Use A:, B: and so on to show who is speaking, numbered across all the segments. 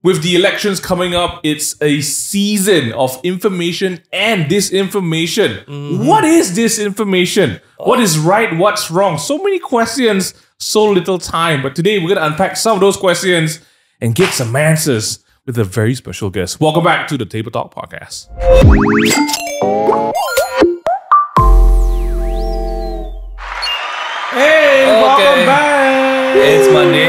A: With the elections coming up, it's a season of information and disinformation. What is disinformation? What is right? What's wrong? So many questions, so little time. But today we're going to unpack some of those questions and get some answers with a very special guest. Welcome back to the Table Talk Podcast. Hey, welcome back.
B: It's Monday.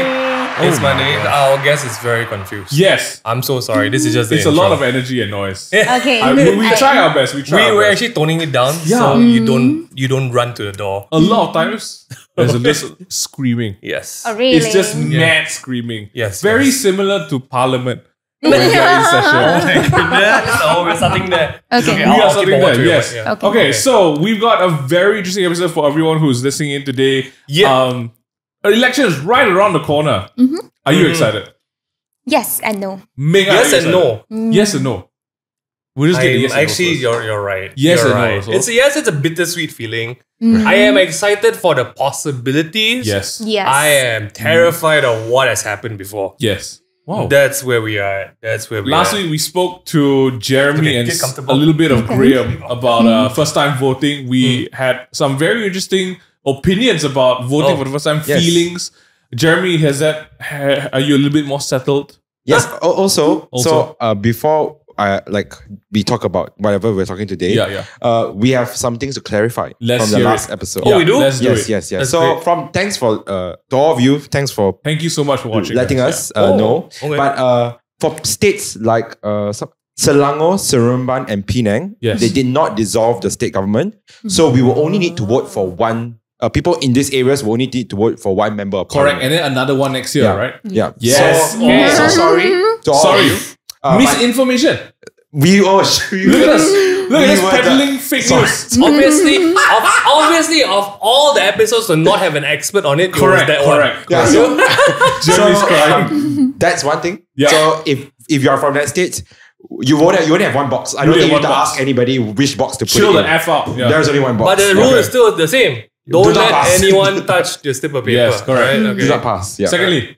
B: It's Monday. Our guest is very confused.
A: Yes.
B: I'm so sorry. This is just the
A: It's
B: intro.
A: a lot of energy and noise.
C: Okay.
A: We try our best.
B: We're actually toning it down so you don't run to the door.
A: A lot of times, there's just screaming.
B: Yes.
C: Oh, really?
A: It's just mad screaming.
B: Yes.
A: Very similar to Parliament when they're in session.
B: Oh my goodness. Oh, we're starting there.
C: Okay.
A: We are something there, yes.
B: Yeah.
C: Okay.
A: So we've got a very interesting episode for everyone who's listening in today.
B: Yeah.
A: Election is right around the corner. Are you excited?
C: Yes and no.
A: Ming, are
B: Yes
A: you
B: and
A: excited?
B: no.
A: Yes and no. We'll just get the yes and no
B: Actually,
A: first.
B: you're right.
A: Yes
B: You're
A: and no
B: right.
A: also.
B: It's a bittersweet feeling. I am excited for the possibilities.
A: Yes.
C: Yes.
B: I am terrified of what has happened before.
A: Yes. Wow.
B: That's where we are.
A: Last week we spoke to Jeremy and
B: get comfortable.
A: a little bit of Graham about first time voting. We had some very interesting opinions about voting for the first time,
D: Yes.
A: feelings. Jeremy, are you a little bit more settled?
D: Yes. Also,
A: Also.
D: so before we talk about whatever we're talking today, we have some things to clarify
A: Let's
D: from the
A: hear
D: last
A: it.
D: episode.
B: Oh, we do?
A: Let's do
D: Yes,
A: it.
D: yes, yes.
B: That's
D: So
B: great.
D: thanks for to all of you. Thanks for
A: Thank you so much for watching.
D: letting
A: guys.
D: us know.
B: okay.
D: But for states like Selangor, Seremban, and Penang,
A: Yes.
D: they did not dissolve the state government. So we will only need to vote for one. People in these areas will only need to vote for one member of
A: Correct.
D: parliament.
A: And then another one next year,
D: Yeah.
A: right?
D: Yeah.
A: Yes.
D: So sorry to all
A: Sorry.
D: of you. But
A: Misinformation.
D: we all
A: Look at us. Look at us peddling fake news.
B: Obviously, of all the episodes to not have an expert on it,
A: Correct.
B: it was that
A: Correct.
D: Yeah, so,
A: Jeremy's crying.
D: that's one thing.
A: Yeah.
D: So if you are from that state, you only have one box. I don't
A: You
D: think you
A: only
D: have to
A: have one box.
D: ask anybody which box to put
A: Chill
D: it
A: the
D: in.
A: F out. Yeah.
D: There's only one box.
B: But the rule
D: Okay.
B: is still the same. Don't
D: Do not
B: let
D: pass.
B: anyone touch your slip of paper.
A: Yes, correct.
B: Right? Okay.
D: Do not pass. Yeah.
A: Secondly.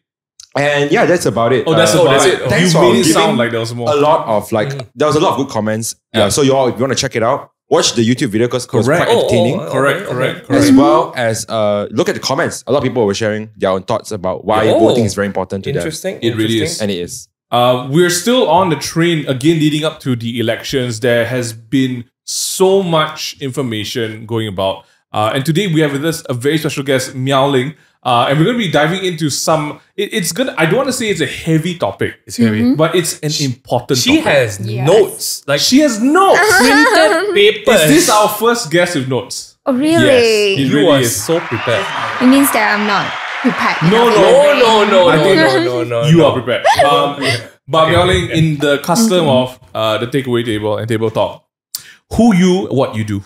D: And yeah, that's about it.
A: That's
B: that's
A: it.
B: it.
D: Thanks
A: You
D: for
A: made it
D: giving
A: sound like there was more.
D: a lot of there was a lot of good comments.
A: Yeah.
D: So you all, if you want to check it out, watch the YouTube video because it was
A: Correct.
D: quite entertaining.
A: Correct.
D: As well as look at the comments. A lot of people were sharing their own thoughts about why voting is very important to them.
B: Interesting.
A: It really is.
D: And it is.
A: We're still on the train again leading up to the elections. There has been so much information going about. And today we have with us a very special guest, Miao Ling. And we're going to be diving into some... It's good. I don't want to say it's a heavy topic.
B: It's heavy.
A: But it's an important
B: She
A: topic.
B: has
C: Yes.
B: notes. Like
A: She has notes.
B: printed papers.
A: Is this our first guest with notes?
C: Oh, really?
A: Yes. It
B: You
A: really
B: are
A: is.
B: so prepared.
C: It means that I'm not prepared.
A: No,
C: enough.
B: No.
A: You are prepared. But Miao Ling, in the custom of the takeaway table and table talk, who you, what you do.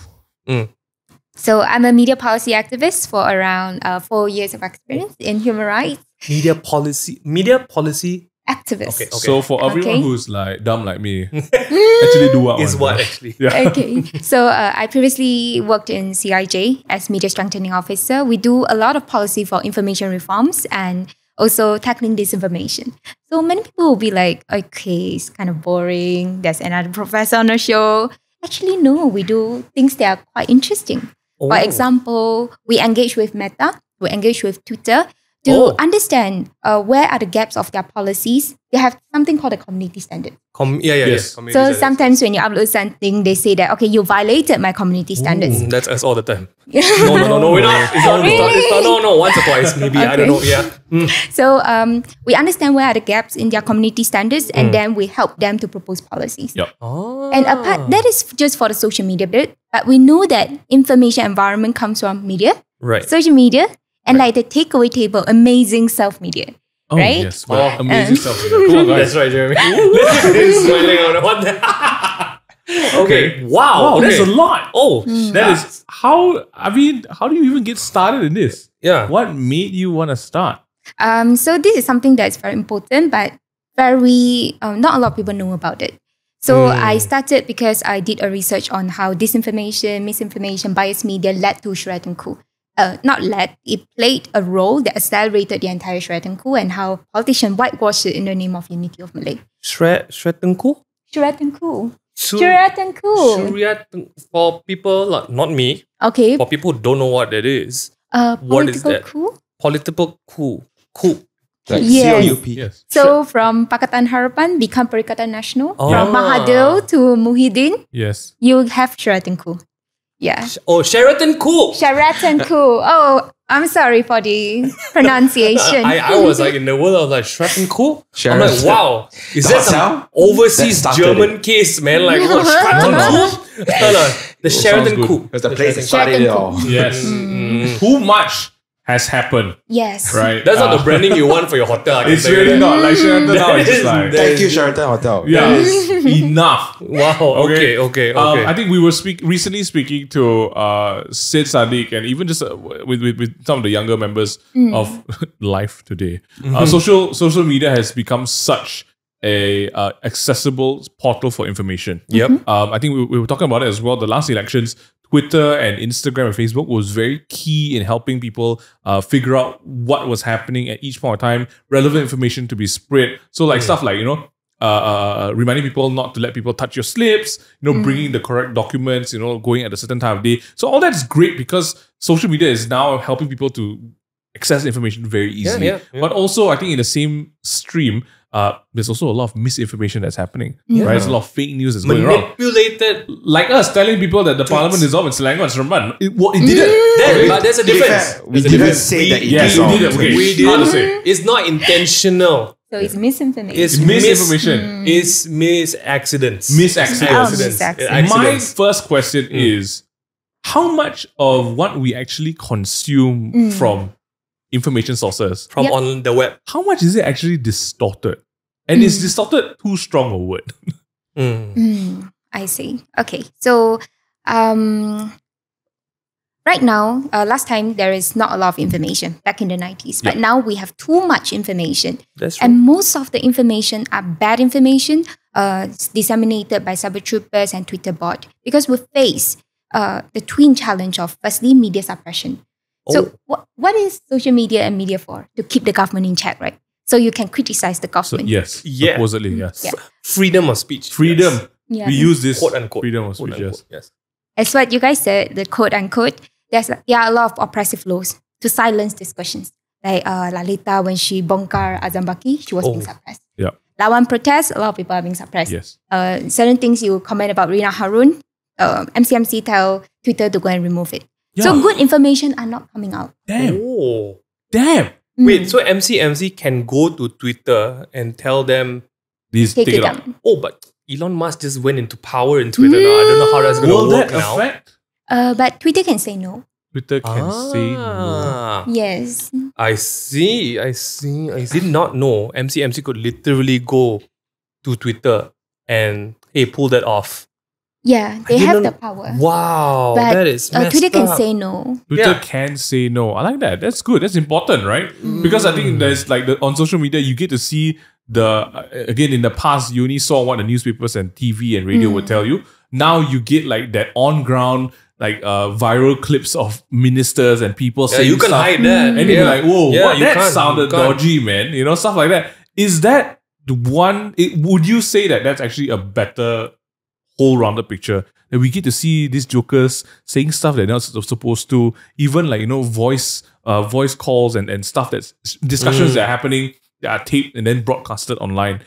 C: So I'm a media policy activist for around 4 years of experience in human rights.
B: Media policy.
C: Activist.
B: Okay.
A: So for everyone
C: Okay.
A: who's like dumb like me, actually do what
B: Is
A: one,
B: what
A: right?
B: actually.
A: Yeah.
C: Okay. So I previously worked in CIJ as media strengthening officer. We do a lot of policy for information reforms and also tackling disinformation. So many people will be like, okay, it's kind of boring. There's another professor on the show. Actually, no, we do things that are quite interesting.
B: Oh.
C: For example, we engage with Meta, we engage with Twitter to understand where are the gaps of their policies. They have something called a community standard.
A: Yes.
B: Community
C: So
B: standards.
C: sometimes when you upload something, they say that, okay, you violated my community standards.
B: That's us all the time. No, we're not. It's not. No, once or twice maybe. I don't know.
C: Okay.
B: Yeah.
C: So we understand where are the gaps in their community standards and then we help them to propose policies.
A: Yep.
B: Oh.
C: And apart, that is just for the social media bit. But we know that information environment comes from media,
B: Right.
C: social media, and like the takeaway table, amazing self-media.
A: Oh,
C: Right?
A: yes. Well, amazing stuff. Come on, guys.
B: That's right, Jeremy. He's smiling on what the Okay. Wow.
A: Wow,
B: Okay.
A: that's a lot.
B: Oh,
A: That is how do you even get started in this?
B: Yeah.
A: What made you want to start?
C: So this is something that's very important, but very not a lot of people know about it. So I started because I did a research on how disinformation, misinformation, biased media led to Shred and Coup. it played a role that accelerated the entire Sheraton coup and how politicians whitewashed it in the name of unity of Malay.
B: Sheraton coup?
C: Sheraton coup. Sheraton coup.
B: Sheraton, for people like not me,
C: Okay.
B: for people who don't know what that is, what is
C: Political
B: that?
C: coup.
B: Political coup. Coup.
D: Like
C: Yes.
D: COUP.
A: Yes.
C: So from Pakatan Harapan become Perikatan Nasional.
B: Oh.
C: From Mahathir to Muhyiddin,
A: Yes.
C: you have Sheraton coup. Yeah.
B: Oh, Sheraton coup.
C: Sheraton coup. Oh, I'm sorry for the pronunciation.
B: I was like in the world of like Sheraton coup. I'm like,
D: Sheraton.
B: wow, is that some
D: Hotel?
B: overseas
D: That started
B: German case, man? Like, what, Sheraton coup? No, the Sheraton
A: good.
B: coup.
D: Because the place
B: Sheraton
D: started it
C: Sheraton
D: all.
A: Yes. Too much has happened,
C: Yes.
A: right?
B: That's not the branding you want for your hotel. I can
A: It's
B: tell you
A: really
B: that.
A: not. Like Sheraton now, it's just like,
D: Thank you, Sheraton Hotel.
A: yes, enough.
B: Wow. Okay.
A: I think we were recently speaking to Sid Sadiq and even just with some of the younger members of Life Today. Social media has become such a accessible portal for information.
B: Yep.
A: I think we were talking about it as well. The last elections, Twitter and Instagram and Facebook was very key in helping people figure out what was happening at each point of time, relevant information to be spread. So like stuff like, reminding people not to let people touch your slips, bringing the correct documents, going at a certain time of day. So all that's great because social media is now helping people to access information very easily.
B: Yeah.
A: But also, I think in the same stream, there's also a lot of misinformation that's happening. Right? There's a lot of fake news that's going around.
B: Manipulated.
A: Like us telling people that the parliament dissolved in Selangor and Seremban. It didn't.
B: But there's a
D: To be
B: difference.
D: fair, we didn't say that it
A: Yes, we
D: dissolved.
A: did. Okay,
B: We
A: hard to
B: did.
A: say.
B: It's not intentional.
C: So it's misinformation.
B: It's
A: Misinformation.
B: It's accidents.
A: Misaccidents.
C: Misaccidents.
A: My first question is, how much of what we actually consume from information sources,
B: from
C: Yep.
B: on the web.
A: how much is it actually distorted? And is distorted too strong a word?
C: I see. Okay. So right now, last time there is not a lot of information back in the 90s, but now we have too much information.
B: That's true.
C: And most of the information are bad information disseminated by cyber troopers and Twitter bot because we face the twin challenge of firstly media suppression. So what is social media and media for? To keep the government in check, right? So you can criticize the
A: So
C: government.
A: yes,
B: Yeah.
A: supposedly yes.
C: Yeah.
B: Freedom of speech.
A: Freedom.
B: Yes.
C: Yeah.
A: We use this
B: Quote unquote.
A: freedom of
B: Quote
A: speech. Yes.
B: unquote, yes.
C: As what you guys said, the quote unquote, there are a lot of oppressive laws to silence discussions. Like Lalita, when she bongkar Azambaki, she was being suppressed.
A: Yeah.
C: Lawan protest, a lot of people are being suppressed.
A: Yes.
C: Certain things you comment about Rina Harun, MCMC tell Twitter to go and remove it. So
A: Yeah.
C: good information are not coming out.
A: Damn.
B: Oh.
A: Damn.
B: Wait, so MCMC can go to Twitter and tell them,
A: These
C: Take
A: take
C: it
A: it out.
C: down.
B: oh, but Elon Musk just went into power in Twitter now. I don't know how that's going
A: Will
B: to work
A: that
B: now.
A: affect?
C: But Twitter can say no.
A: Twitter can say no.
B: Ah,
C: Yes.
B: I see. I did not know MCMC could literally go to Twitter and, hey, pull that off.
C: Yeah, they
B: didn't
C: have
B: know-
C: the power.
B: Wow,
C: But
B: that is messed
C: Twitter can
B: up.
C: say no.
A: Twitter
B: Yeah.
A: can say no. I like that. That's good. That's important, right? Because I think there's like on social media, you get to see again, in the past, you only saw what the newspapers and TV and radio would tell you. Now you get like that on ground, like viral clips of ministers and people
B: Yeah,
A: saying
B: you can
A: stuff.
B: hide that.
A: And you're like, whoa,
B: Yeah,
A: what?
B: you
A: That
B: can't,
A: sounded
B: you can't.
A: dodgy, man. Stuff like that. Is that the one? Would you say that that's actually a better whole rounded picture? That we get to see these jokers saying stuff they're not supposed to, even like voice calls and stuff that's discussions that are happening that are taped and then broadcasted online.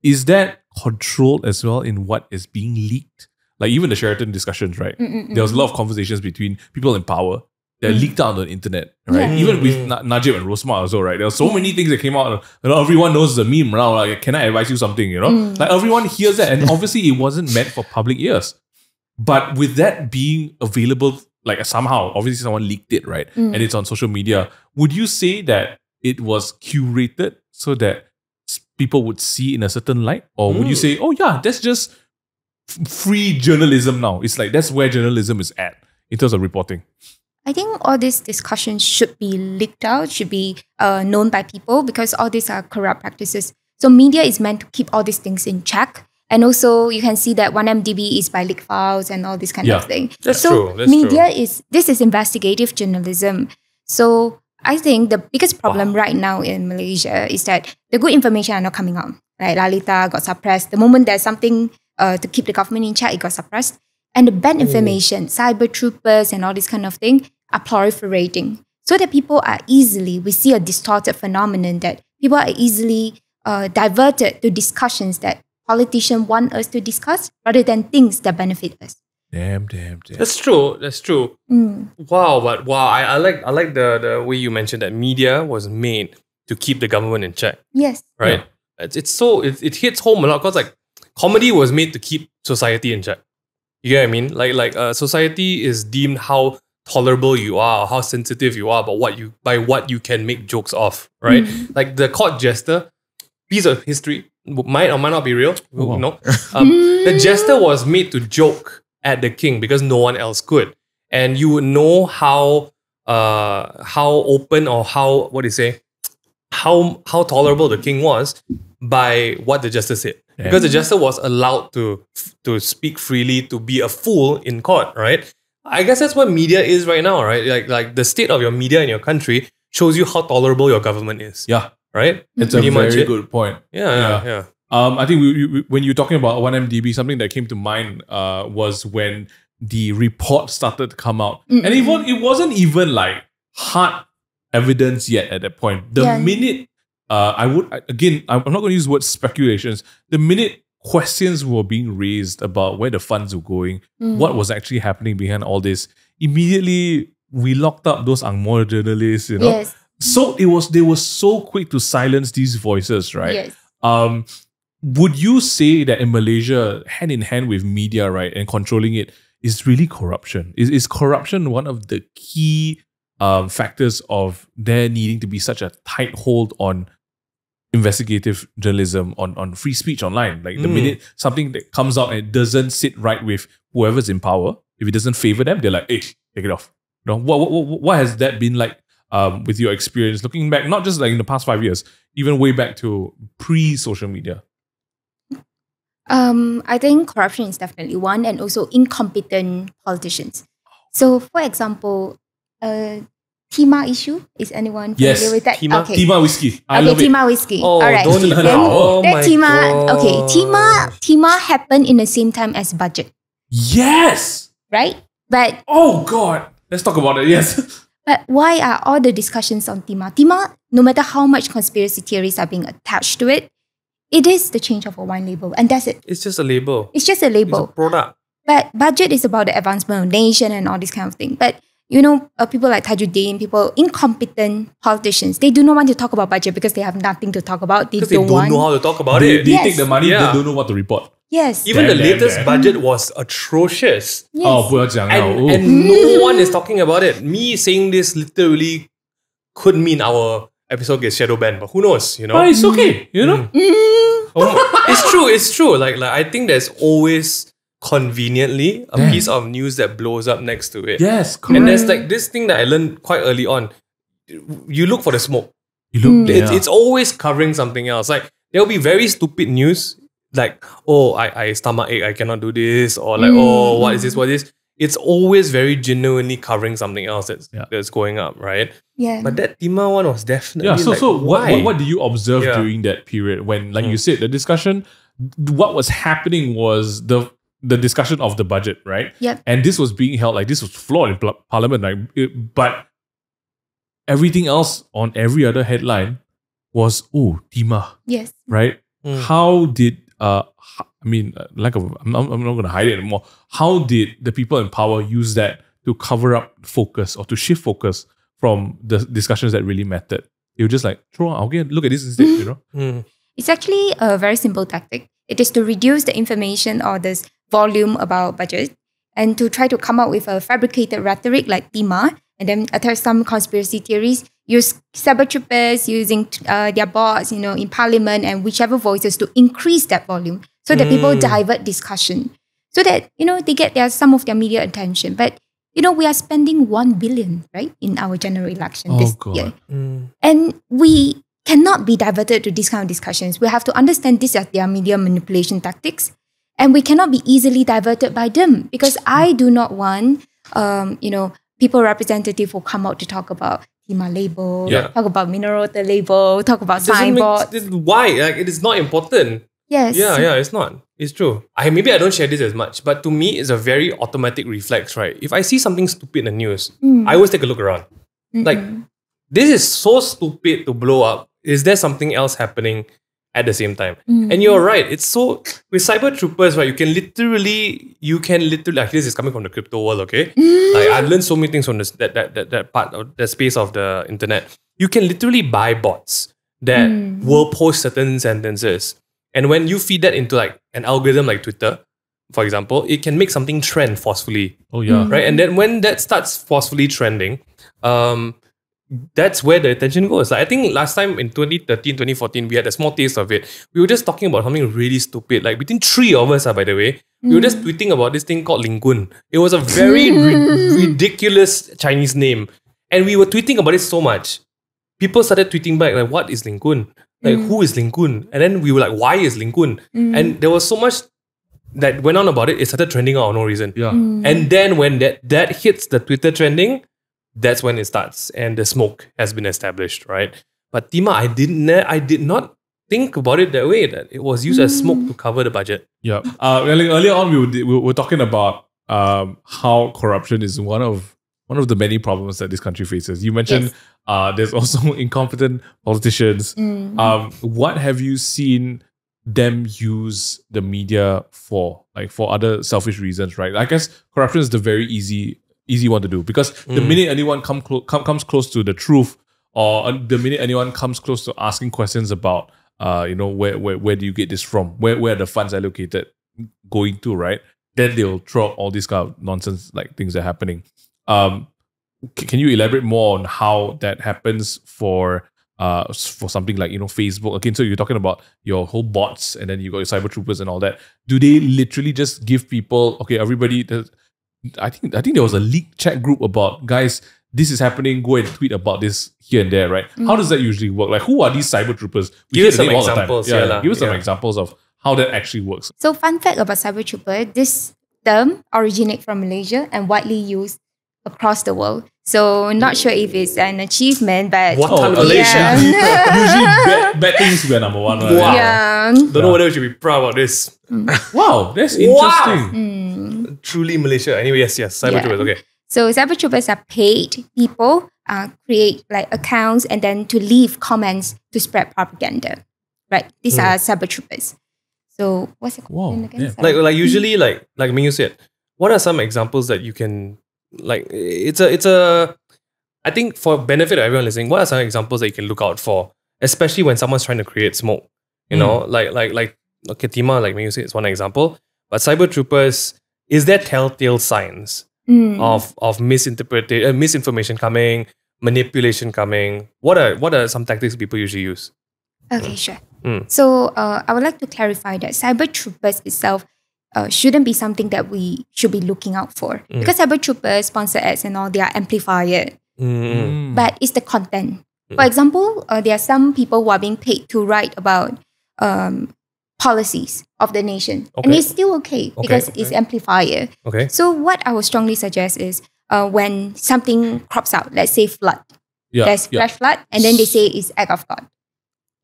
A: Is that controlled as well in what is being leaked? Like even the Sheraton discussions, right? There was a lot of conversations between people in power that leaked out on the internet, right?
C: Yeah.
A: Even with Najib and Rosma also, right? There were so many things that came out. Everyone knows the meme now. Like, can I advise you something? Like everyone hears that, and obviously it wasn't meant for public ears. But with that being available, like somehow, obviously someone leaked it, right? And it's on social media. Would you say that it was curated so that people would see in a certain light? Or would you say, oh yeah, that's just free journalism now? It's like that's where journalism is at in terms of reporting.
C: I think all these discussions should be leaked out, should be known by people because all these are corrupt practices. So media is meant to keep all these things in check. And also you can see that 1MDB is by leak files and all this kind of thing.
B: That's
C: so
B: true. That's
C: media this is investigative journalism. So I think the biggest problem right now in Malaysia is that the good information are not coming out. Right, Lalita got suppressed. The moment there's something to keep the government in check, it got suppressed. And the bad information, cyber troopers and all this kind of thing are proliferating. So that people are we see a distorted phenomenon that people are easily diverted to discussions that politicians want us to discuss rather than things that benefit us.
A: Damn.
B: That's true. Wow, but wow, I like the way you mentioned that media was made to keep the government in check.
C: Yes.
B: Right? Yeah. It hits home a lot because like comedy was made to keep society in check. You get what I mean? Like society is deemed how tolerable you are, or how sensitive you are about what you can make jokes of, right? Like the court jester, piece of history, might or might not be real. No. The jester was made to joke at the king because no one else could. And you would know how open or how tolerable the king was by what the jester said. Yeah. Because the jester was allowed to speak freely, to be a fool in court, right? I guess that's what media is right now, right? Like the state of your media in your country shows you how tolerable your government is.
A: Yeah.
B: Right?
A: It's a very good point.
B: Yeah.
A: I think when you're talking about 1MDB, something that came to mind was when the report started to come out. And it wasn't even like hard evidence yet at that point. The minute, I'm not going to use the word speculations, the minute questions were being raised about where the funds were going, what was actually happening behind all this, immediately we locked up those Ang Moh journalists, you know.
C: Yes.
A: So they were so quick to silence these voices, right?
C: Yes.
A: Would you say that in Malaysia, hand in hand with media, right, and controlling it, is really corruption? Is corruption one of the key factors of there needing to be such a tight hold on investigative journalism, on free speech online? Like the minute something that comes out and it doesn't sit right with whoever's in power, if it doesn't favor them, they're like, hey, take it off. You know, what has that been like with your experience looking back, not just like in the past 5 years, even way back to pre-social media?
C: I think corruption is definitely one, and also incompetent politicians. So, for example, Tima issue, is anyone familiar with that?
A: Tima whiskey. I love it.
C: Tima whiskey.
B: Oh,
C: all right.
B: don't even know.
C: That Tima happened in the same time as budget.
A: Yes.
C: Right? But
A: oh God, let's talk about it. Yes.
C: But why are all the discussions on Tima? Tima, no matter how much conspiracy theories are being attached to it, it is the change of a wine label, and that's it.
B: It's just a label.
C: It's just a label.
B: It's a product.
C: But budget is about the advancement of nation and all this kind of thing. But you know, people like Tajuddin, incompetent politicians, they do not want to talk about budget because they have nothing to talk about.
B: Because they don't know how to talk about it.
A: They take the money, they don't know what to report.
C: Yes.
B: Even the latest budget was atrocious.
C: Yes.
B: And no one is talking about it. Me saying this literally could mean our episode gets shadow banned, but who knows, you know?
A: But it's okay, you know?
B: It's true. Like I think there's always conveniently a piece of news that blows up next to it.
A: Yes, correct.
B: And there's like this thing that I learned quite early on. You look for the smoke. It's always covering something else. Like there'll be very stupid news, like, oh, I stomachache, I cannot do this, or like, oh, what is this? It's always very genuinely covering something else that's going up, right?
C: Yeah.
B: But that Tima one was definitely
A: So what do you observe during that period when, like you said, the discussion, what was happening was the discussion of the budget, right?
C: Yep.
A: And this was being held, like this was flawed in parliament, but everything else on every other headline was, Tima.
C: Yes.
A: Right? How did I'm not going to hide it anymore. How did the people in power use that to cover up focus or to shift focus from the discussions that really mattered? They were just like, look at this instead, you know?
C: It's actually a very simple tactic. It is to reduce the information or this volume about budget and to try to come up with a fabricated rhetoric like Tima and then attach some conspiracy theories, use cyber troopers using their bots, in parliament and whichever voices to increase that volume so that people divert discussion so that, they get some of their media attention. But, we are spending 1 billion, right, in our general election this year. And we cannot be diverted to these kind of discussions. We have to understand these are their media manipulation tactics and we cannot be easily diverted by them because I do not want, people representative will come out to talk about Tima label,
A: Yeah.
C: talk about Minerota label, talk about
B: It doesn't
C: signboard.
B: why? Like, it is not important.
C: Yes.
B: Yeah, it's not. It's true. Maybe I don't share this as much, but to me, it's a very automatic reflex, right? If I see something stupid in the news, I always take a look around. Like, this is so stupid to blow up. Is there something else happening at the same time? And you're right. It's so with cyber troopers, right? You can literally. Like, this is coming from the crypto world, okay? Like, I've learned so many things from this that part of the space of the internet. You can literally buy bots that will post certain sentences. And when you feed that into like an algorithm like Twitter, for example, it can make something trend forcefully.
A: Oh yeah.
B: Right? And then when that starts forcefully trending, that's where the attention goes. Like, I think last time in 2013, 2014, we had a small taste of it. We were just talking about something really stupid. Like between three of us, by the way, we were just tweeting about this thing called Lingun. It was a very ridiculous Chinese name. And we were tweeting about it so much. People started tweeting back, like, what is Lingun? Like, who is Lingun? And then we were like, why is Lingun? And there was so much that went on about it, it started trending out for no reason.
A: Yeah.
B: And then when that hits the Twitter trending, that's when it starts and the smoke has been established, right? But Tima, I did not think about it that way, that it was used as smoke to cover the budget.
A: Yeah. Earlier on, we were talking about how corruption is one of the many problems that this country faces. You mentioned there's also incompetent politicians. What have you seen them use the media for? Like for other selfish reasons, right? I guess corruption is the very easy one to do, because the minute anyone comes close to the truth, or the minute anyone comes close to asking questions about where do you get this from, where are the funds allocated going to, right? Then they'll throw up all these kind of nonsense like things that are happening. Can you elaborate more on how that happens for something like Facebook? Again, so you're talking about your whole bots, and then you got your cyber troopers and all that. Do they literally just give people, okay, everybody? I think there was a leaked chat group about, guys, this is happening, go and tweet about this here and there, right? How does that usually work? Like, who are these cyber troopers?
B: Give us some examples.
A: Give us some examples of how that actually works.
C: So, fun fact about cyber trooper: this term originates from Malaysia and widely used across the world. So, not sure if it's an achievement, but
B: What kind of
C: yeah.
A: Usually bad things were number one, right?
B: Wow.
C: Yeah.
B: Don't know whether we should be proud about this.
A: Wow, that's interesting.
B: Truly Malaysia. Anyway, yes, cyber troopers. Okay.
C: So cyber troopers are paid people, create like accounts and then to leave comments to spread propaganda. Right? These are cyber troopers. So what's the question again?
A: Yeah.
C: Sorry.
B: Like usually like Ming said, what are some examples that you can like? It's a. I think for benefit of everyone listening, what are some examples that you can look out for, especially when someone's trying to create smoke? You know, like okay, Tima, like Ming said, is one example. But cyber troopers, is there telltale signs of misinformation coming, manipulation coming? What are some tactics people usually use?
C: Okay, sure. So I would like to clarify that cyber troopers itself shouldn't be something that we should be looking out for. Because cyber troopers, sponsor ads and all, they are amplified. But it's the content. For example, there are some people who are being paid to write about policies of the nation. And it's still okay because it's amplifier.
B: Okay.
C: So what I would strongly suggest is when something crops out, let's say flood. There's flash flood, and then they say it's act of God.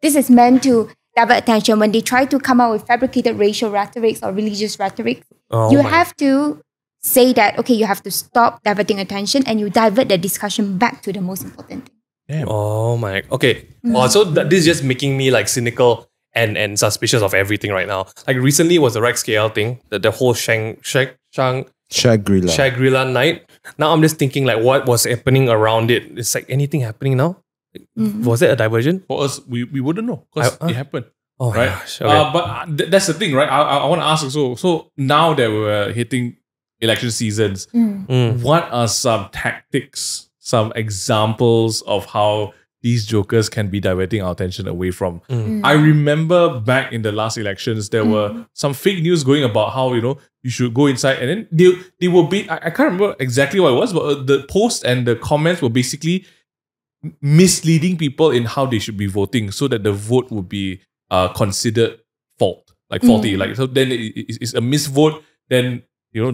C: This is meant to divert attention when they try to come out with fabricated racial rhetorics or religious rhetoric. You have to say that, okay, you have to stop diverting attention and you divert the discussion back to the most important thing.
A: Damn.
B: Oh my. Okay. So this is just making me like cynical and suspicious of everything right now. Like recently was the Rex KL thing, the whole Shangri-La night. Now I'm just thinking like what was happening around it. It's like anything happening now? Was it a diversion?
A: For us, we wouldn't know because it happened.
B: Oh
A: right?
B: Gosh, okay.
A: But that's the thing, right? I want to ask also, so now that we're hitting election seasons, what are some tactics, some examples of how these jokers can be diverting our attention away from? I remember back in the last elections, there were some fake news going about how, you should go inside, and then they will be, I can't remember exactly what it was, but the post and the comments were basically misleading people in how they should be voting so that the vote would be considered faulty. Like, so then it's a misvote, then your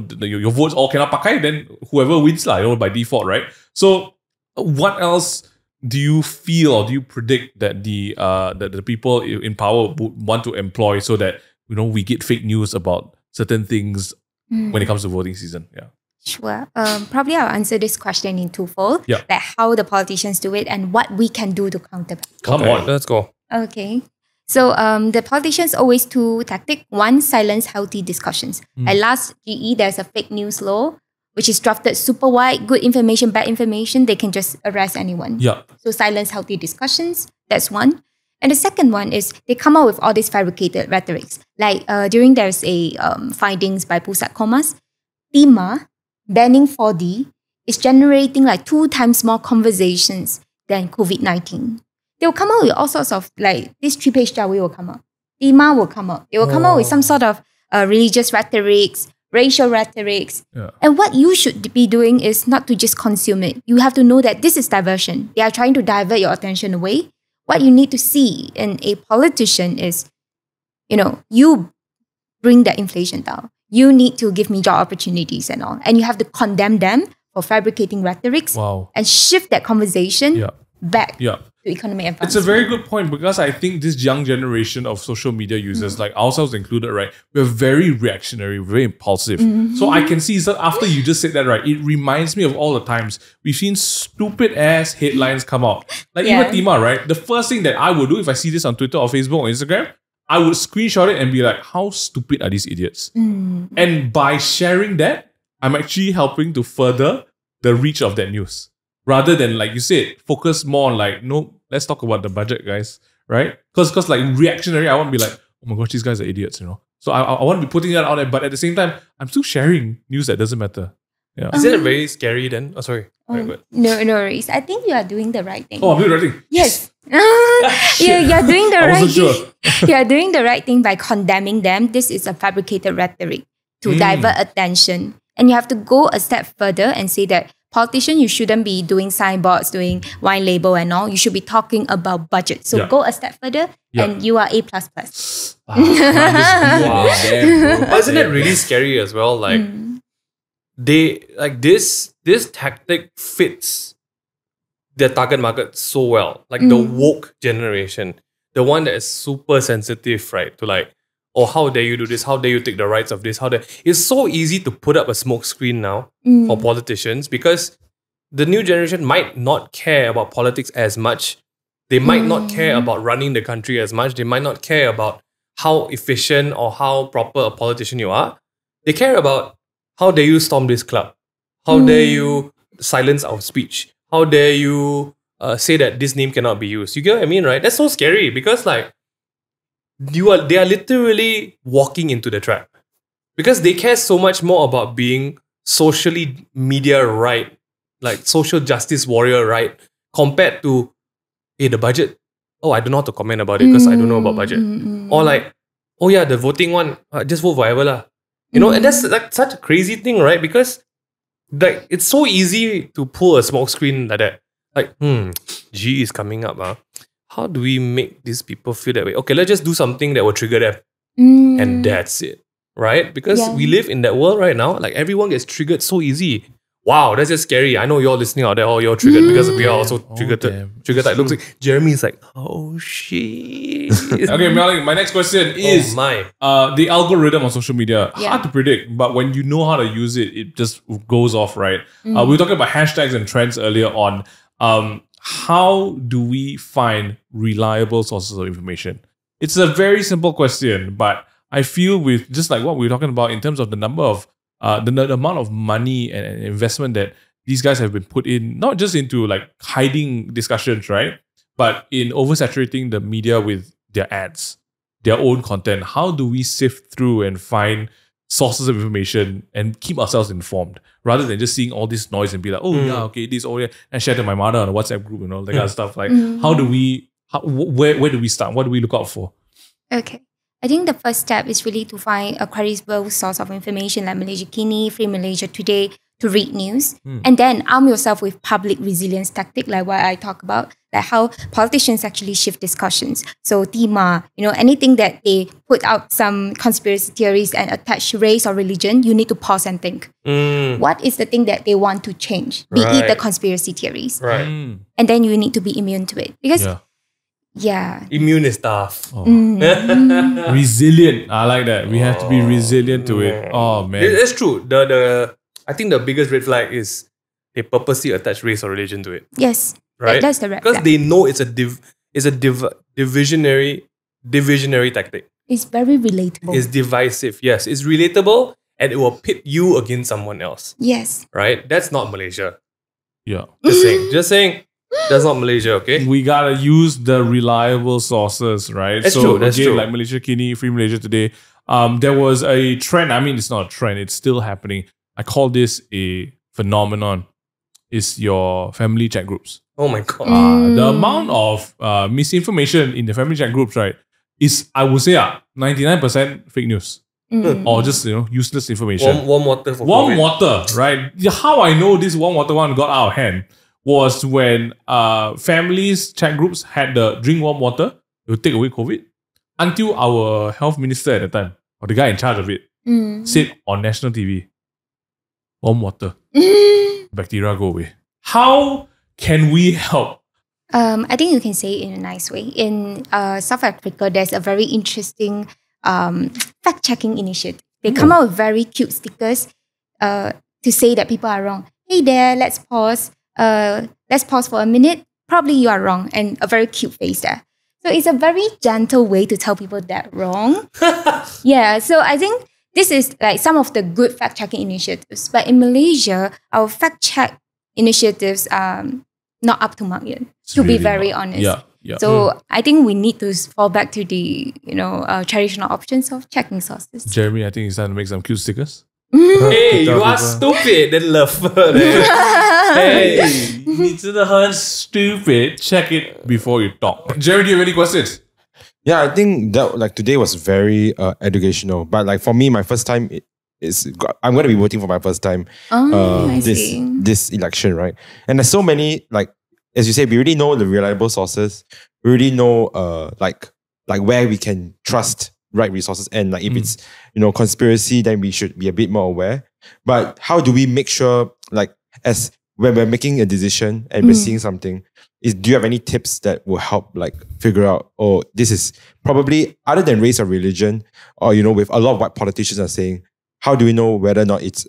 A: votes all cannot pakai, then whoever wins by default, right? So what else do you feel or do you predict that the people in power would want to employ so that we get fake news about certain things when it comes to voting season? Yeah.
C: Sure. Probably I'll answer this question in twofold.
A: Yeah.
C: Like how the politicians do it and what we can do to counter.
A: Come
B: Okay,
A: on.
B: let's go.
C: Okay. So the politicians always two tactic. One, silence healthy discussions. Like last GE, there's a fake news law, which is drafted super wide, good information, bad information, they can just arrest anyone.
A: Yeah.
C: So silence healthy discussions. That's one. And the second one is they come out with all these fabricated rhetorics. Like during there's a findings by Pusat Komas, Timah banning 4D is generating like 2 times more conversations than COVID-19. They will come out with all sorts of like this 3-page diary will come up. Timah will come up. They will come out with some sort of religious rhetorics, racial rhetorics.
A: Yeah.
C: And what you should be doing is not to just consume it. You have to know that this is diversion. They are trying to divert your attention away. What you need to see in a politician is, you bring the inflation down. You need to give me job opportunities and all. And you have to condemn them for fabricating rhetorics and shift that conversation back to economic advancement.
A: It's a very good point because I think this young generation of social media users, like ourselves included, right, we're very reactionary, very impulsive. So I can see, so after you just said that, right, it reminds me of all the times we've seen stupid ass headlines come out. Like even Timah, right? The first thing that I would do if I see this on Twitter or Facebook or Instagram, I would screenshot it and be like, how stupid are these idiots? And by sharing that, I'm actually helping to further the reach of that news. Rather than, like you said, focus more on like, no, let's talk about the budget, guys, right? Because like reactionary, I want to be like, oh my gosh, these guys are idiots, So I want to be putting that out there, but at the same time, I'm still sharing news that doesn't matter. Yeah.
B: Is it very scary then? Oh, sorry. Very good.
C: No worries. I think you are doing the right thing.
A: Oh, I'm doing the right thing.
C: Yes. You're doing the
A: I
C: right
A: wasn't
C: thing.
A: sure.
C: You're doing the right thing by condemning them. This is a fabricated rhetoric to divert attention. And you have to go a step further and say that politician, you shouldn't be doing signboards, doing wine label and all. You should be talking about budget. So go a step further and you are A++.
A: Wow, damn, bro.
B: But isn't it really scary as well? Like they like this tactic fits their target market so well. Like the woke generation, the one that is super sensitive, right? To like, oh, how dare you do this? How dare you take the rights of this? It's so easy to put up a smoke screen now for politicians because the new generation might not care about politics as much. They might not care about running the country as much. They might not care about how efficient or how proper a politician you are. They care about how dare you storm this club? How dare you silence our speech? How dare you say that this name cannot be used? You get what I mean, right? That's so scary because like they are literally walking into the trap because they care so much more about being socially media right, like social justice warrior right, compared to the budget. Oh, I don't know how to comment about it because I don't know about budget. Or like, oh yeah, the voting one, just vote whatever lah. And that's like such a crazy thing, right? Because like it's so easy to pull a smoke screen like that. Like, G is coming up. How do we make these people feel that way? Okay, let's just do something that will trigger them. And that's it. Right? Because we live in that world right now. Like everyone gets triggered so easy. Wow, that's just scary. I know you're listening out there, all you're triggered because we are also triggered. Triggered. It looks like Jeremy's like, oh shit.
A: Okay, Miao Ling, my next question is the algorithm on social media. Hard to predict, but when you know how to use it, it just goes off, right? We were talking about hashtags and trends earlier on. How do we find reliable sources of information? It's a very simple question, but I feel with just like what we were talking about in terms of the number of the amount of money and investment that these guys have been put in, not just into like hiding discussions, right? But in oversaturating the media with their ads, their own content. How do we sift through and find sources of information and keep ourselves informed rather than just seeing all this noise and be like, and share to my mother on a WhatsApp group and all that kind of stuff. Like, how do we, where do we start? What do we look out for?
C: Okay. I think the first step is really to find a credible source of information like Malaysia Kini, Free Malaysia Today to read news. And then arm yourself with public resilience tactic like what I talk about. like how politicians actually shift discussions. So Tima, anything that they put out some conspiracy theories and attach race or religion, you need to pause and think. What is the thing that they want to change? Be it the conspiracy theories.
B: Right.
C: And then you need to be immune to it. Because
B: Immune is tough.
A: Resilient. I like that. We have to be resilient to it. Oh man.
B: It's true. I think the biggest red flag is they purposely attach race or religion to it.
C: Yes.
B: Right?
C: That's the red
B: Because
C: flag.
B: they know it's a divisionary tactic.
C: It's very relatable.
B: It's divisive. Yes, it's relatable and it will pit you against someone else.
C: Yes.
B: Right? That's not Malaysia.
A: Yeah.
B: Just saying. That's not Malaysia, okay?
A: We gotta use the reliable sources, right?
B: That's true. That's true.
A: Like Malaysia Kini, Free Malaysia Today. There was a trend. I mean, it's not a trend. It's still happening. I call this a phenomenon. It's your family chat groups.
B: Oh my God.
A: The amount of misinformation in the family chat groups, right, is, I would say, 99% fake news. Or just, useless information.
B: Warm water for
A: Warm
B: COVID.
A: water, right? How I know this warm water one got out of hand was when families, chat groups had the drink warm water, it would take away COVID, until our health minister at the time, or the guy in charge of it, said on national TV, warm water, bacteria go away. How can we help?
C: I think you can say it in a nice way. In South Africa, there's a very interesting fact-checking initiative. They come out with very cute stickers to say that people are wrong. Hey there, let's pause. Let's pause for a minute. Probably you are wrong, and a very cute face there. So it's a very gentle way to tell people that wrong. Yeah, so I think this is like some of the good fact-checking initiatives. But in Malaysia, our fact-check initiatives are not up to mark yet, to be
A: really
C: very
A: not.
C: honest.
A: Yeah.
C: So I think we need to fall back to the traditional options of checking sources.
A: Jeremy, I think it's time to make some cute stickers.
B: Hey,
A: Tell
B: you are
A: people.
B: stupid. Then love.
A: Hey,你真的很 stupid. Check it before you talk. Jeremy, do you have any questions?
D: Yeah, I think that like today was very educational. But like for me, my first time I'm going to be voting for my first time
C: I see.
D: this election, right? And there's so many, like as you say, we already know the reliable sources. We already know like where we can trust right resources, and like if it's conspiracy, then we should be a bit more aware. But how do we make sure, like as when we're making a decision and we're seeing something, do you have any tips that will help like figure out, oh, this is probably other than race or religion, or with a lot of what politicians are saying, how do we know whether or not it's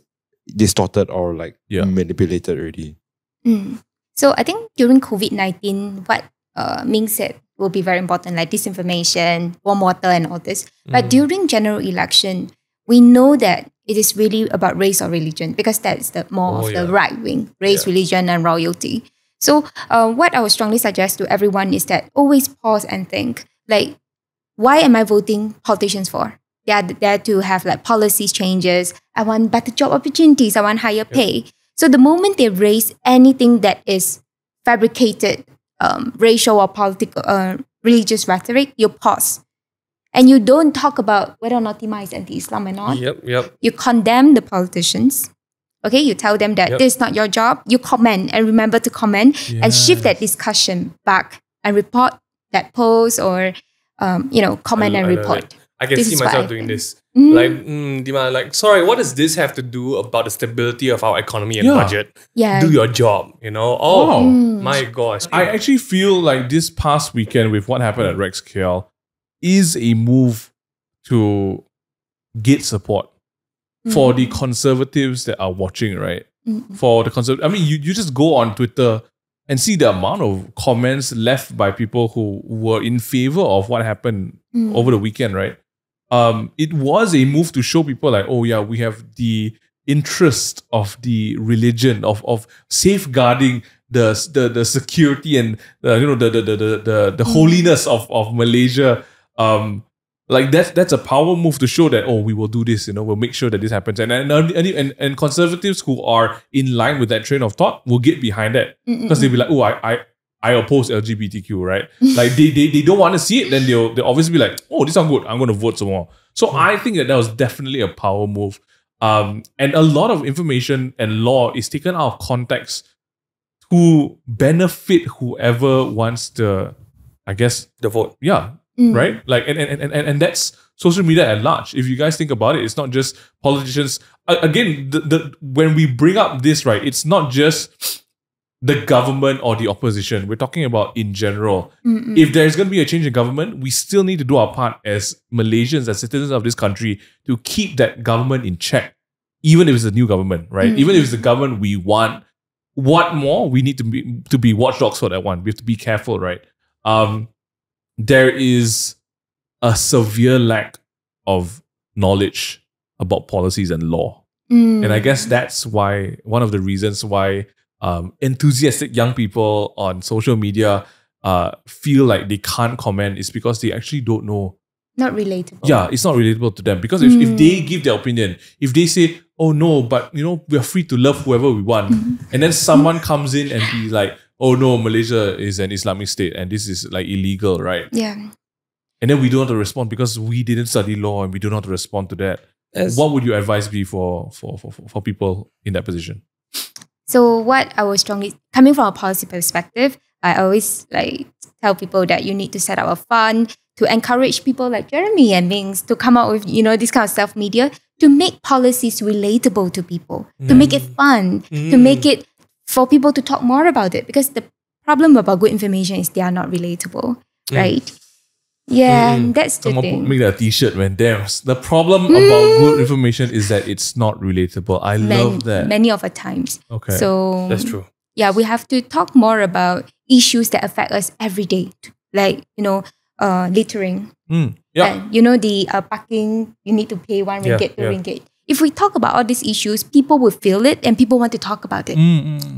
D: distorted or like manipulated already?
C: So I think during COVID-19, what Ming said will be very important, like disinformation, warm water and all this. But during general election, we know that it is really about race or religion, because that's the more of the right wing, race, religion and royalty. So what I would strongly suggest to everyone is that always pause and think, like, why am I voting politicians for? They are there to have like policies changes. I want better job opportunities. I want higher pay. So the moment they raise anything that is fabricated, racial or political, religious rhetoric, you pause. And you don't talk about whether or not Tima is anti-Islam or not.
B: Yep.
C: You condemn the politicians. Okay, you tell them that this is not your job. You comment, and remember to comment and shift that discussion back and report that post or comment and report.
B: I can
C: This
B: see
C: is what I
B: myself doing
C: think.
B: this. Like, Dima, like, sorry, what does this have to do about the stability of our economy and budget?
C: Yeah.
B: Do your job, Oh, my gosh.
A: I actually feel like this past weekend with what happened at Rex KL is a move to get support for the conservatives that are watching, right? For the conservative, I mean, you just go on Twitter and see the amount of comments left by people who were in favor of what happened over the weekend, right? It was a move to show people like, oh yeah, we have the interest of the religion, of safeguarding the security and the holiness of Malaysia. Like that's a power move to show that, oh, we will do this, we'll make sure that this happens. And conservatives who are in line with that train of thought will get behind that, because they'll be like, oh, I oppose LGBTQ, right? Like they don't want to see it, then they'll obviously be like, oh, this sounds good, I'm going to vote some more. So I think that was definitely a power move. And a lot of information and law is taken out of context to benefit whoever wants to, I guess,
B: The vote.
A: yeah, right? Like, and that's social media at large. If you guys think about it, it's not just politicians. Again, when we bring up this, right, it's not just the government or the opposition. We're talking about in general. If there's going to be a change in government, we still need to do our part as Malaysians, as citizens of this country, to keep that government in check, even if it's a new government, right? Even if it's the government we want. What more? We need to be watchdogs for that one. We have to be careful, right? There is a severe lack of knowledge about policies and law. And I guess that's why, one of the reasons why enthusiastic young people on social media feel like they can't comment is because they actually don't know.
C: Not relatable.
A: Yeah, it's not relatable to them. Because if they give their opinion, if they say, oh no, but we are free to love whoever we want. And then someone comes in and be like, oh no, Malaysia is an Islamic state and this is like illegal, right?
C: Yeah.
A: And then we don't have to respond because we didn't study law and we don't know how to respond to that. What would your advice be for people in that position?
C: So what I was strongly, coming from a policy perspective, I always tell people that you need to set up a fund to encourage people like Jeremy and Mings to come out with, this kind of self-media to make policies relatable to people, to make it fun, to make it for people to talk more about it. Because the problem about good information is they are not relatable, right? Yeah, that's the thing.
A: Make that a t-shirt, man. Damn. The problem about good information is that it's not relatable. I love that.
C: Many of the times.
A: Okay.
C: So
B: That's true.
C: Yeah, we have to talk more about issues that affect us every day. Like, littering.
A: Yeah.
C: And, the parking, you need to pay 1 ringgit, 2 ringgit. If we talk about all these issues, people will feel it and people want to talk about it.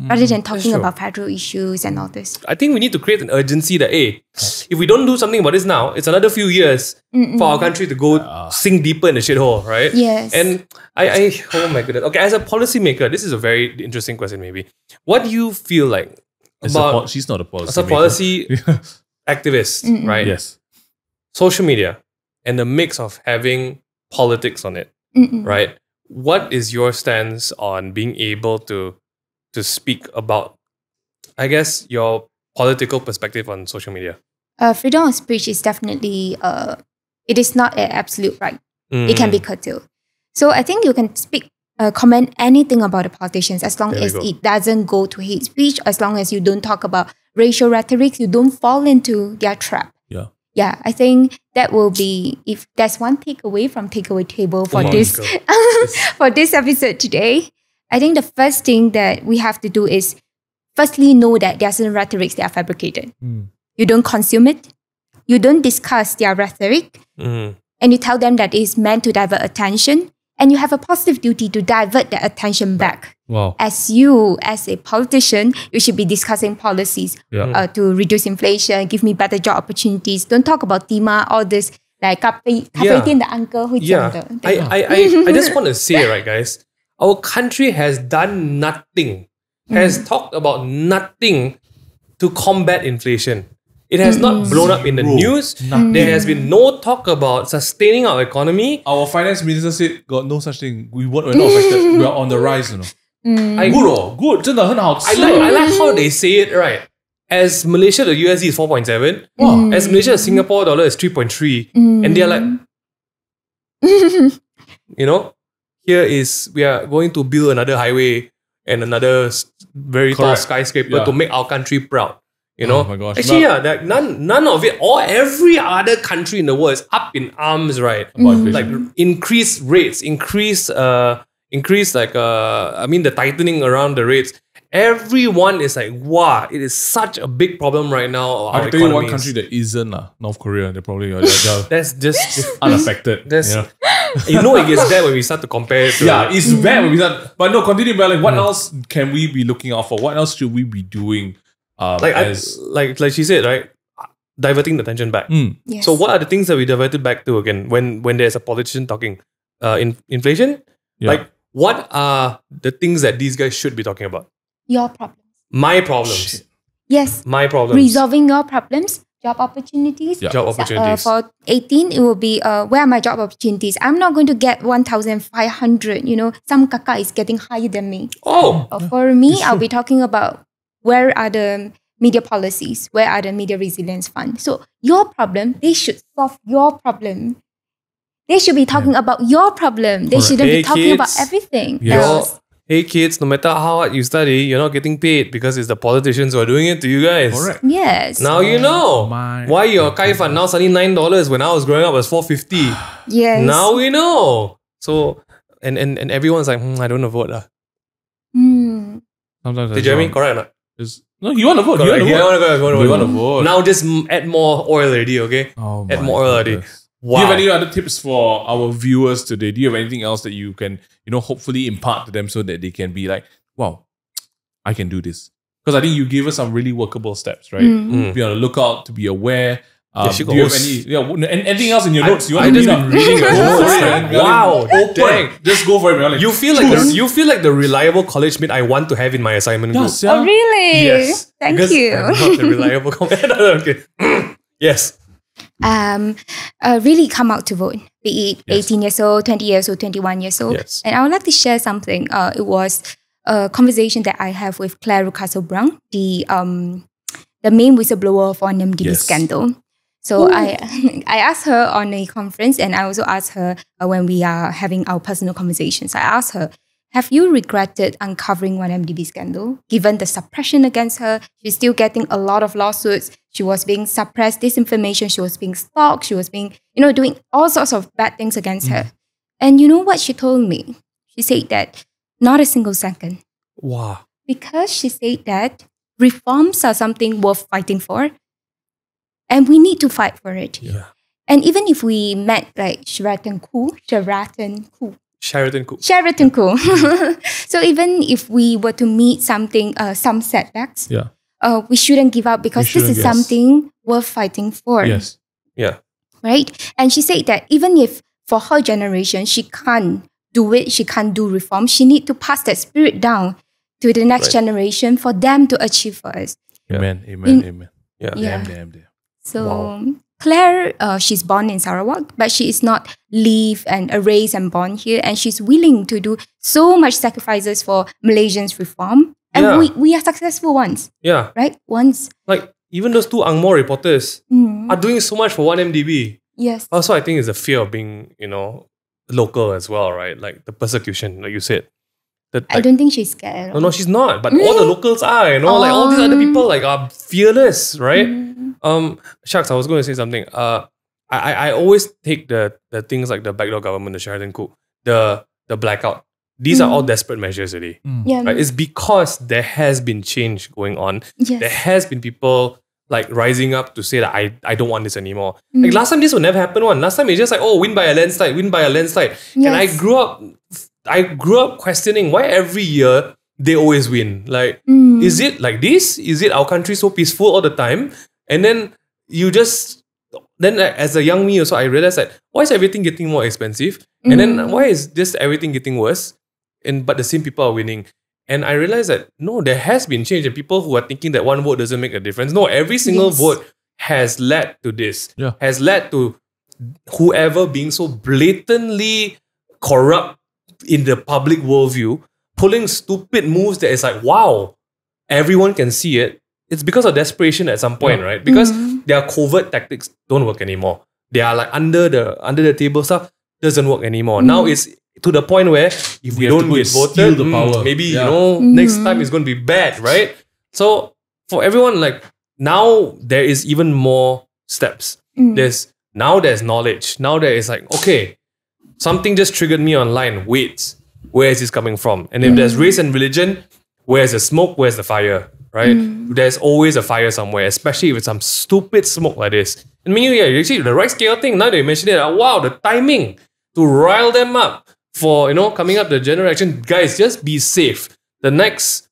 C: Rather than talking about federal issues and all this.
B: I think we need to create an urgency that, hey, if we don't do something about this now, it's another few years for our country to go sink deeper in the shithole, right?
C: Yes.
B: And I oh my goodness. Okay, as a policymaker, this is a very interesting question maybe. What do you feel like about...
A: she's not a policy
B: as a policy activist, right?
A: Yes.
B: Social media and the mix of having politics on it, right? What is your stance on being able to speak about, I guess, your political perspective on social media?
C: Freedom of speech is definitely, it is not an absolute right. It can be curtailed. So I think you can comment anything about the politicians as long as it doesn't go to hate speech, as long as you don't talk about racial rhetoric, you don't fall into their trap. Yeah, I think that will be, if there's one takeaway from Takeaway Table for for this episode today, I think the first thing that we have to do is firstly know that there are certain rhetorics that are fabricated. You don't consume it, you don't discuss their rhetoric, and you tell them that it is meant to divert attention, and you have a positive duty to divert that attention back.
A: Wow.
C: As a politician, you should be discussing policies to reduce inflation, give me better job opportunities. Don't talk about Tima, all this, like 咖啡店的 uncle 会讲的。
B: I just want to say, right, guys, our country has done nothing, has talked about nothing to combat inflation. It has not blown up in the news. There has been no talk about sustaining our economy.
A: Our finance minister said, got no such thing. We're not affected. We are on the rise, Good. 真的很好吃。
B: I like how they say it, right? As Malaysia, the USD is 4.7. As Malaysia, the Singapore dollar is 3.3. And they're like, we are going to build another highway and another very tall skyscraper to make our country proud.
A: Oh my gosh.
B: Actually, none of it, or every other country in the world is up in arms, right? Like increased rates, the tightening around the rates. Everyone is like, wow, it is such a big problem right now.
A: I can tell you one country that isn't, North Korea. They're probably
B: that's just
A: unaffected.
B: It gets bad when we start to compare it to
A: it's bad when we start. But no, continue. But like, what else can we be looking out for? What else should we be doing?
B: Like she said, right? Diverting the attention back.
C: Yes.
B: So what are the things that we diverted back to again when there's a politician talking? Inflation? Like, what are the things that these guys should be talking about?
C: Your problems.
B: My problems.
C: Yes.
B: My problems.
C: Resolving your problems. Job opportunities.
B: Job opportunities.
C: For 18, it will be, where are my job opportunities? I'm not going to get 1,500. Some kaka is getting higher than me.
B: Oh.
C: For me, I'll be talking about where are the media policies? Where are the media resilience funds? So your problem, they should solve your problem. They should be talking about your problem. They shouldn't be talking about everything else.
B: Hey kids, no matter how hard you study, you're not getting paid because it's the politicians who are doing it to you guys.
A: Correct.
C: Yes.
B: Now you know why your kaifan now suddenly $9 when I was growing up was $4.50.
C: Yes.
B: Now we know. So and everyone's like, I don't want to vote.
A: Sometimes
B: Did Jeremy correct or not?
A: No, you want to vote.
B: Correct.
A: You want to vote.
B: Now just add more oil already, okay?
A: Oh
B: Add
A: my
B: more oil already.
A: goodness.
B: Wow.
A: Do you have any other tips for our viewers today? Do you have anything else that you can, hopefully impart to them so that they can be like, wow, I can do this? Because I think you gave us some really workable steps, right? Be on the lookout, to be aware. Do you have anything else in your notes?
B: I just been reading the
A: notes.
B: Wow, dang.
A: Just go for it, man.
B: You feel like the reliable college mate I want to have in my assignment group.
A: Yes, yeah.
C: Oh, really?
B: Yes.
C: Thank
B: Because
C: you.
B: I'm not the reliable okay. Yes.
C: Really come out to vote, be it 18 years old, 20 years old, 21 years old.
B: Yes.
C: And I would like to share something. It was a conversation that I have with Claire Rucasso Brown, the main whistleblower for an MDB scandal. So I asked her on a conference, and I also asked her when we are having our personal conversations. I asked her, have you regretted uncovering one MDB scandal? Given the suppression against her, she's still getting a lot of lawsuits. She was being suppressed, disinformation. She was being stalked. She was being, doing all sorts of bad things against her. And you know what she told me? She said that not a single second.
B: Wow.
C: Because she said that reforms are something worth fighting for. And we need to fight for it.
B: Yeah.
C: And even if we met like Sheraton Coup. So even if we were to meet something, some setbacks, we shouldn't give up because this is something worth fighting for.
A: Yes.
B: Yeah.
C: Right? And she said that even if for her generation, she can't do it, she can't do reform, she need to pass that spirit down to the next generation for them to achieve for us.
A: Amen. Amen.
B: Yeah.
A: Damn.
C: So Claire, she's born in Sarawak, but she is not live and raised and born here, and she's willing to do so much sacrifices for Malaysians reform, and we are successful ones.
B: Yeah,
C: right. Once,
B: like even those two Angmo reporters are doing so much for 1MDB.
C: Yes.
B: Also, I think it's a fear of being, local as well, right? Like the persecution, like you said.
C: I don't think she's scared.
B: No, she's not. But all the locals are, like all these other people like are fearless, right? Shucks, I was going to say something. I always take the things like the backdoor government, the Sheraton Coup, the blackout. These are all desperate measures already.
C: Yeah.
B: Right? It's because there has been change going on.
C: Yes.
B: There has been people like rising up to say that I don't want this anymore. Like last time this would never happen one. Last time it's just like, win by a landslide.
C: Yes.
B: And I grew up questioning why every year they always win. Like, is it like this? Is it our country so peaceful all the time? And then as a young me also, I realized that why is everything getting more expensive? And then why is just everything getting worse? But the same people are winning. And I realized that no, there has been change, and people who are thinking that one vote doesn't make a difference. No, every single vote has led to this.
A: Yeah.
B: Has led to whoever being so blatantly corrupt in the public worldview, pulling stupid moves that is like, wow, everyone can see it. It's because of desperation at some point, right? Because their covert tactics don't work anymore. They are like under the table stuff doesn't work anymore. Now it's to the point where if we don't get voted,
A: the power.
B: maybe next time it's going to be bad, right? So for everyone, like now there is even more steps. There's knowledge. Now there is like, okay, something just triggered me online. Wait, where is this coming from? And if there's race and religion, where's the smoke? Where's the fire? Right? There's always a fire somewhere, especially if it's some stupid smoke like this. I mean, actually, the right scale thing, now they mentioned it, wow, the timing to rile them up for, coming up the general election. Guys, just be safe. The next,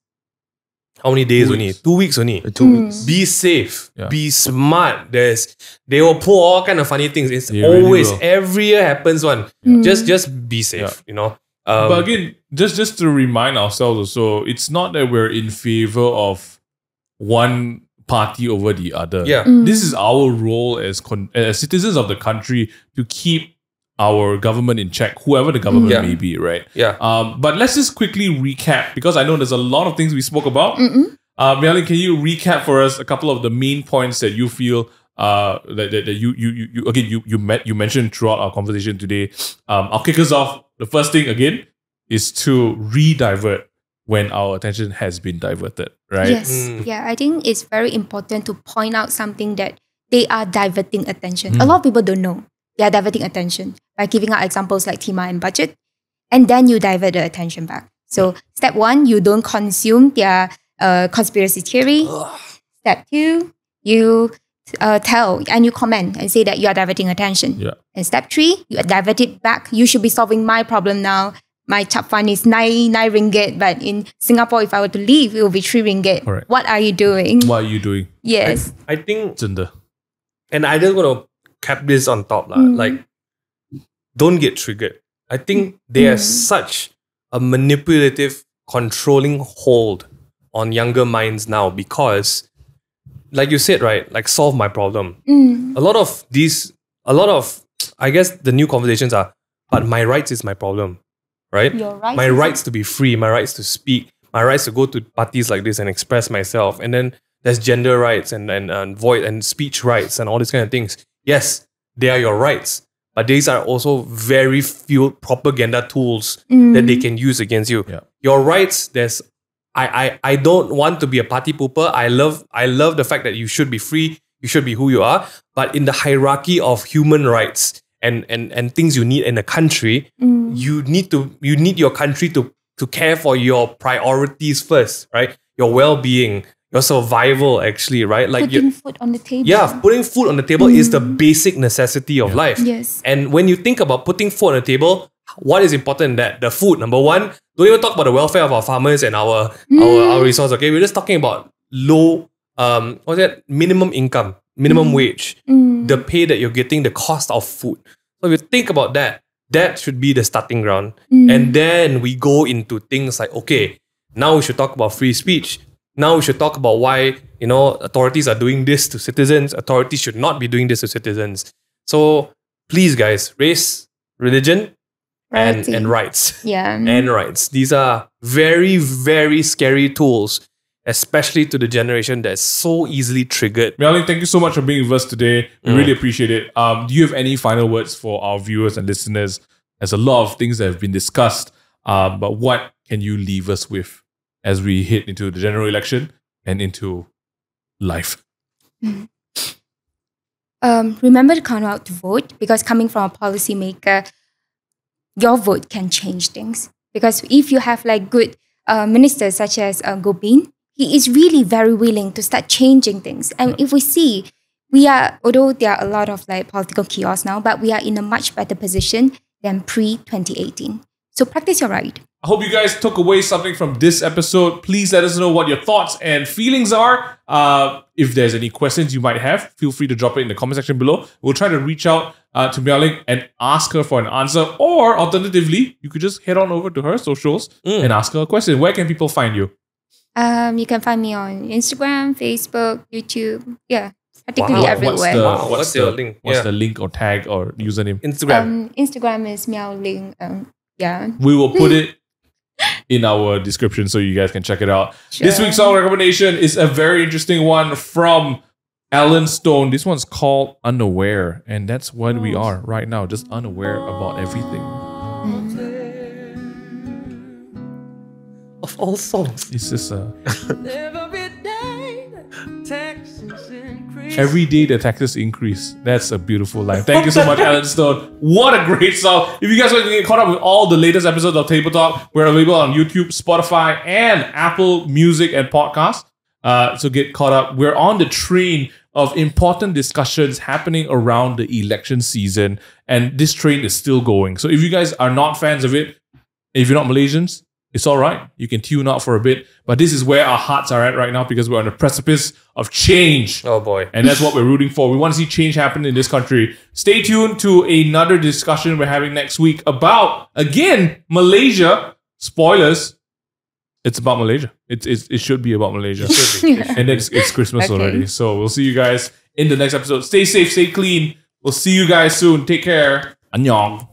B: how many days only? 2 weeks only.
D: 2 weeks.
B: Be safe.
A: Yeah.
B: Be smart. They will pull all kind of funny things. It's always, every year happens one. Just be safe,
A: but again, just to remind ourselves also, it's not that we're in favor of one party over the other.
B: Yeah.
A: This is our role as citizens of the country to keep our government in check, whoever the government may be, right?
B: Yeah.
A: But let's just quickly recap, because I know there's a lot of things we spoke about. Miao Ling, can you recap for us a couple of the main points that you feel that you mentioned throughout our conversation today? I'll kick us off. The first thing again is to re-divert when our attention has been diverted, right?
C: Yes. Yeah, I think it's very important to point out something that they are diverting attention. A lot of people don't know they are diverting attention by giving out examples like TIMA and budget, and then you divert the attention back. So step one, you don't consume their conspiracy theory. Step two, you tell and you comment and say that you are diverting attention.
A: Yeah.
C: And step three, you divert it back. You should be solving my problem now. My chap fund is 9 ringgit, but in Singapore, if I were to leave, it will be 3 ringgit.
A: Correct.
C: What are you doing?
A: What are you doing?
C: Yes.
B: I think,
A: 真的.
B: and I just want to cap this on top, like, don't get triggered. I think there's such a manipulative, controlling hold on younger minds now because, like you said, right, like solve my problem. A lot of, I guess the new conversations are, but my rights is my problem, right?
C: Your rights
B: my
C: is
B: rights to be free, my rights to speak, my rights to go to parties like this and express myself. And then there's gender rights and voice and speech rights and all these kind of things. Yes, they are your rights, but these are also very fueled propaganda tools that they can use against you.
A: Yeah.
B: Your rights, I don't want to be a party pooper. I love the fact that you should be free, you should be who you are. But in the hierarchy of human rights and things you need in a country, you need your country to care for your priorities first, right? Your well-being, your survival, actually, right? Like
C: putting food on the table.
B: Yeah, putting food on the table is the basic necessity of life.
C: Yes.
B: And when you think about putting food on the table, what is important in that? The food, number one. Don't even talk about the welfare of our farmers and our resources. Okay, we're just talking about low, minimum income, minimum wage, the pay that you're getting, the cost of food. So if you think about that, that should be the starting ground. And then we go into things like, okay, now we should talk about free speech. Now we should talk about why, authorities are doing this to citizens. Authorities should not be doing this to citizens. So please, guys, race, religion, and rights.
C: Yeah.
B: And rights. These are very, very scary tools, especially to the generation that's so easily triggered.
A: Miao Ling, thank you so much for being with us today. We really appreciate it. Do you have any final words for our viewers and listeners? There's a lot of things that have been discussed, but what can you leave us with as we hit into the general election and into life?
C: Remember to come out to vote, because coming from a policymaker, your vote can change things. Because if you have like good ministers such as Gopin, he is really very willing to start changing things. And if we see, although there are a lot of like political chaos now, but we are in a much better position than pre-2018. So practice your right.
A: I hope you guys took away something from this episode. Please let us know what your thoughts and feelings are. If there's any questions you might have, feel free to drop it in the comment section below. We'll try to reach out to Miao Ling and ask her for an answer. Or alternatively, you could just head on over to her socials and ask her a question. Where can people find you?
C: You can find me on Instagram, Facebook, YouTube. Yeah, practically everywhere.
B: What's your link?
A: What's the link or tag or username?
B: Instagram.
C: Instagram is Miao Ling. Yeah.
A: We will put it in our description so you guys can check it out.
C: Sure.
A: This week's song recommendation is a very interesting one from Alan Stone. This one's called Unaware, and that's what we are right now, just unaware about everything.
B: Of all songs.
A: It's just every day the taxes increase. That's a beautiful line. Thank you so much, Alan Stone. What a great song. If you guys want to get caught up with all the latest episodes of Table Talk, we're available on YouTube, Spotify, and Apple Music and Podcasts. So get caught up. We're on the train of important discussions happening around the election season, and this train is still going. So if you guys are not fans of it, if you're not Malaysians, it's all right. You can tune out for a bit. But this is where our hearts are at right now, because we're on the precipice of change.
B: Oh boy.
A: And that's what we're rooting for. We want to see change happen in this country. Stay tuned to another discussion we're having next week about, again, Malaysia. Spoilers. It's about Malaysia. It should be about Malaysia. And it's Christmas already. So we'll see you guys in the next episode. Stay safe, stay clean. We'll see you guys soon. Take care. Annyeong.